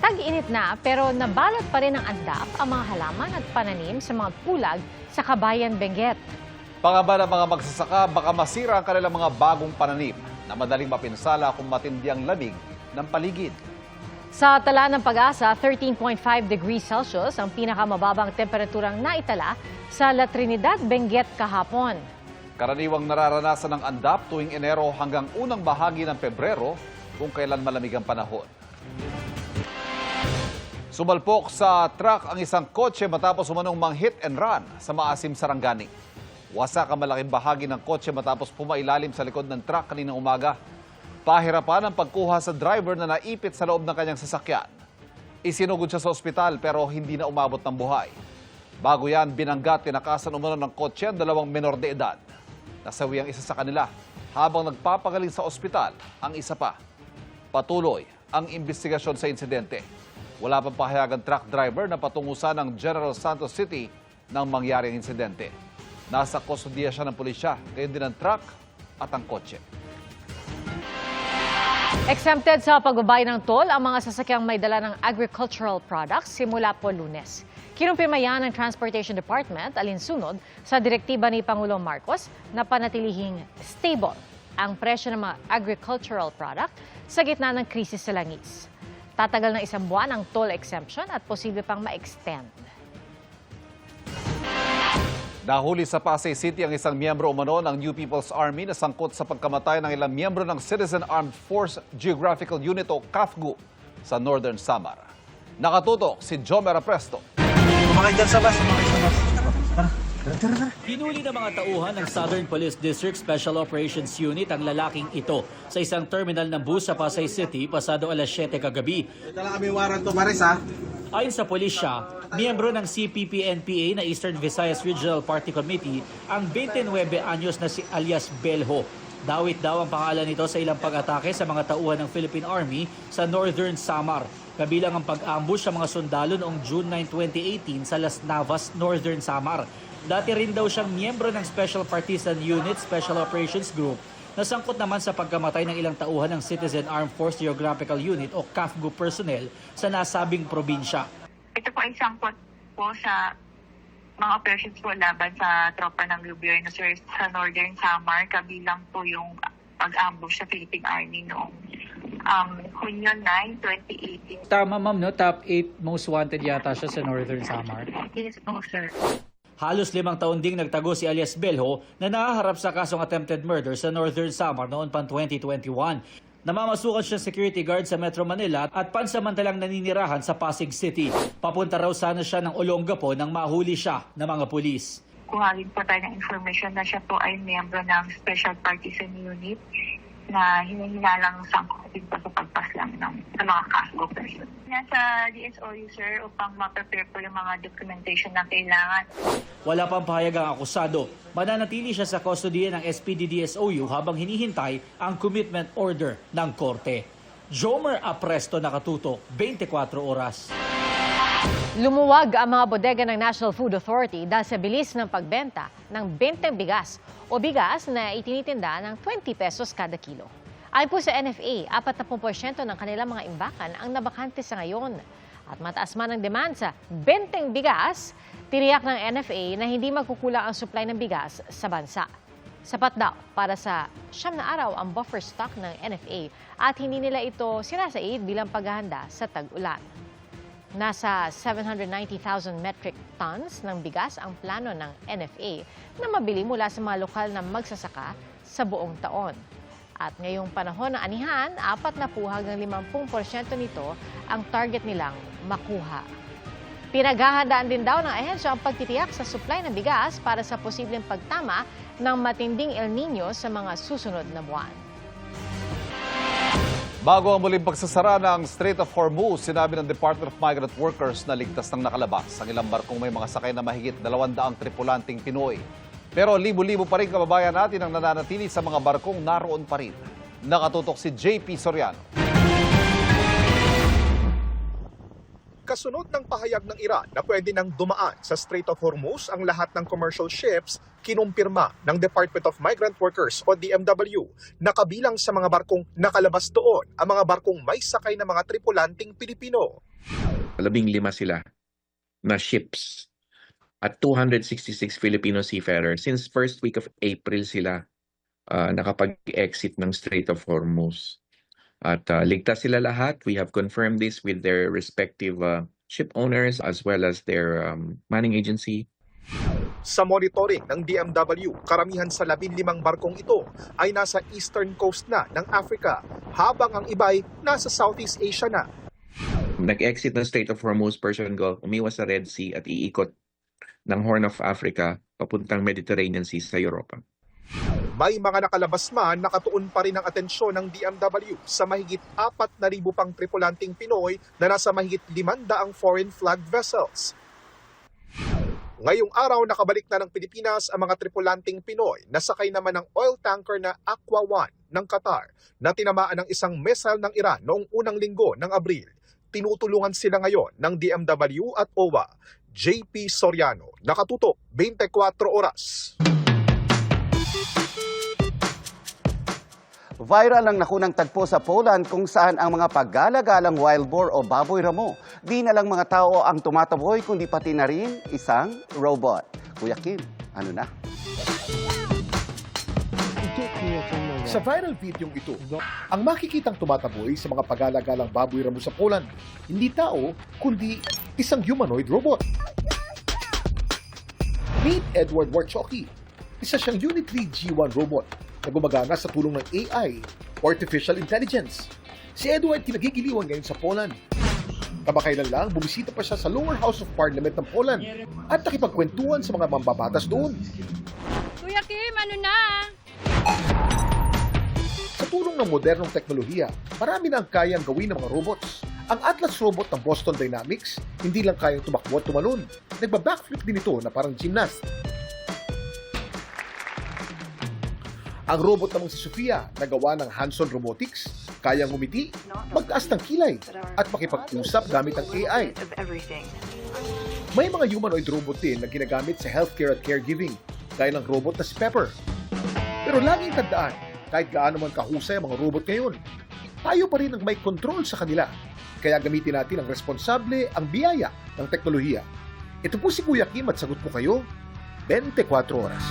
Tag-init na pero nabalot pa rin ng andap ang mga halaman at pananim sa mga pulag sa Kabayan, Benguet. Pangamba ng mga magsasaka, baka masira ang kanilang mga bagong pananim na madaling mapinsala kung matindi ang lamig ng paligid. Sa tala ng Pag-asa, 13.5 degrees Celsius ang pinakamababang temperaturang naitala sa La Trinidad, Benguet kahapon. Karaniwang nararanasan ng andap tuwing Enero hanggang unang bahagi ng Pebrero kung kailan malamig ang panahon. Sumalpok sa truck ang isang kotse matapos umanong mang-hit and run sa Maasim, Sarangani. Wasak ang malaking bahagi ng kotse matapos pumailalim sa likod ng truck kaninang umaga. Pahirapan ang pagkuha sa driver na naipit sa loob ng kanyang sasakyan. Isinugod siya sa ospital pero hindi na umabot ng buhay. Bago yan, binangga at tinakasan umano ng kotse ang dalawang menor de edad. Nasawi ang isa sa kanila habang nagpapagaling sa ospital ang isa pa. Patuloy ang investigasyon sa insidente. Wala pang pahayagan truck driver na patungusan ng General Santos City nang mangyari ang insidente. Nasa kustodiya siya ng pulisya, gayon din ang truck at ang kotse. Exempted sa pagbabayad ng toll ang mga sasakyang may dala ng agricultural products simula po Lunes. Kinumpirma yan ng Transportation Department alinsunod sa direktiba ni Pangulong Marcos na panatilihing stable ang presyo ng mga agricultural product sa gitna ng krisis sa langis. Tatagal ng 1 buwan ang toll exemption at posible pang ma-extend. Nahuli sa Pasay City ang isang miyembro umano ng New People's Army na sangkot sa pagkamatay ng ilang miyembro ng Citizen Armed Force Geographical Unit o CAFGU sa Northern Samar. Nakatutok si Jomer Apresto. Sumakay dyan sa bus, sumakay sa bus. Tara. Hinuli ng mga tauhan ng Southern Police District Special Operations Unit ang lalaking ito sa isang terminal ng bus sa Pasay City pasado alas 7 kagabi. Dala kami warrant to Maris ha. Ayon sa pulisya, miyembro ng CPP-NPA na Eastern Visayas Regional Party Committee ang 29 anyos na si alias Belho. Dawit daw ang pangalan nito sa ilang pag-atake sa mga tauhan ng Philippine Army sa Northern Samar. Kabilang ang pag-ambush sa mga sundalo noong June 9, 2018 sa Las Navas, Northern Samar. Dati rin daw siyang miyembro ng Special Partisan Unit Special Operations Group na sangkot naman sa pagkamatay ng ilang tauhan ng Citizen Armed Force Geographical Unit o CAFGU personnel sa nasabing probinsya. Ito po ay sangkot po sa mga operations po laban sa tropa ng gobyerno sa Northern Samar, kabilang po yung pag-ambush sa Philippine Army noong Hunyo 9, 2018. Tama ma'am, no? Top 8 most wanted yata siya sa Northern Samar. Yes po, sir. Halos 5 taon ding nagtago si alias Belho na nahaharap sa kasong attempted murder sa Northern Samar noon pang 2021. Namamasukan siya security guard sa Metro Manila at pansamantalang naninirahan sa Pasig City. Papunta raw sana siya ng Olongapo nang mahuli siya ng mga pulis. Kuha rin po tayo ng information na siya po ay miyembro ng Special Partisan Unit na hinihinalang sangkot din po sa pagpaslang sa mga CAFGU person. Nasa DSOU, sir, upang ma-prepare po yung mga documentation na kailangan. Wala pang pahayag ang akusado. Mananatili siya sa kustodiya ng SPD-DSOU habang hinihintay ang commitment order ng korte. Jomer Apresto, nakatutok, 24 oras. Lumuwag ang mga bodega ng National Food Authority dahil sa bilis ng pagbenta ng 20 bigas o bigas na itinitinda ng 20 pesos kada kilo. Ayon po sa NFA, 40% ng kanilang mga imbakan ang nabakante sa ngayon. At mataas man ang demand sa 20 bigas, tiniyak ng NFA na hindi magkukulang ang supply ng bigas sa bansa. Sapat daw para sa 9 na araw ang buffer stock ng NFA at hindi nila ito sinasaid bilang paghahanda sa tag-ulan. Nasa 790,000 metric tons ng bigas ang plano ng NFA na mabili mula sa mga lokal na magsasaka sa buong taon. At ngayong panahon ng anihan, 40 hanggang 50% nito ang target nilang makuha. Pinaghahandaan din daw ng ahensya ang pagtitiyak sa supply ng bigas para sa posibleng pagtama ng matinding El Nino sa mga susunod na buwan. Bago ang muling pagsasara ng Strait of Hormuz, sinabi ng Department of Migrant Workers na ligtas ng nakalabas ang ilang barkong may mga sakay na mahigit 200 tripulanting Pinoy. Pero libo-libo pa rin kababayan natin ang nananatili sa mga barkong naroon pa rin. Nakatutok si JP Soriano. Kasunod ng pahayag ng Iran na pwede nang dumaan sa Strait of Hormuz ang lahat ng commercial ships, kinumpirma ng Department of Migrant Workers o DMW na kabilang sa mga barkong nakalabas doon ang mga barkong may sakay na mga tripulanting Pilipino. 15 sila na ships at 266 Filipino seafarers. Since first week of April sila nakapag-exit ng Strait of Hormuz. At ligtas sila lahat. We have confirmed this with their respective ship owners as well as their manning agency. Sa monitoring ng DMW, karamihan sa 15 barkong ito ay nasa eastern coast na ng Africa, habang ang iba'y nasa Southeast Asia na. Nag-exit ng Strait of Hormuz, Persian Gulf, umiwas sa Red Sea at iikot ng Horn of Africa papuntang Mediterranean Sea sa Europa. May mga nakalabas man, nakatuon pa rin ang atensyon ng DMW sa mahigit 4,000 pang tripulanting Pinoy na nasa mahigit 500 foreign flag vessels. Ngayong araw, nakabalik na ng Pilipinas ang mga tripulanting Pinoy na sakay naman ng oil tanker na Aqua One ng Qatar na tinamaan ng isang missile ng Iran noong unang linggo ng Abril. Tinutulungan sila ngayon ng DMW at OWA. JP Soriano, nakatutok 24 oras. Viral ang nakunang tagpo sa Poland kung saan ang mga paggala-galang wild boar o baboy ramo, di na lang mga tao ang tumataboy kundi pati na rin isang robot. Kuya Kim, ano na? Sa viral video ito, ang makikitang tumataboy sa mga paggala-galang baboy ramo sa Poland, hindi tao kundi isang humanoid robot. Meet Edward Warchocki, isa siyang Unit 3 G1 robot na gumagana sa tulong ng AI, Artificial Intelligence. Si Edward kinagigiliwan ngayon sa Poland. Kamakailan lang, bumisita pa siya sa Lower House of Parliament ng Poland at nakipagkwentuhan sa mga mambabatas doon. Kuya Kim, ano na? Sa tulong ng modernong teknolohiya, marami na ang kayang gawin ng mga robots. Ang Atlas robot ng Boston Dynamics, hindi lang kayang tumakbo at tumalon. Nagba-backflip din ito na parang gymnast. Ang robot namang si Sofia, na gawa ng Hanson Robotics, kayang ngumiti, magtaas ng kilay, at makipag-usap gamit ang AI. May mga humanoid robot din na ginagamit sa healthcare at caregiving, gaya ng robot na si Pepper. Pero laging tandaan, kahit gaano man kahusay ang mga robot ngayon, tayo pa rin ang may control sa kanila. Kaya gamitin natin ang responsable ang biyaya ng teknolohiya. Ito po si Kuya Kim at sagot po kayo 24 oras.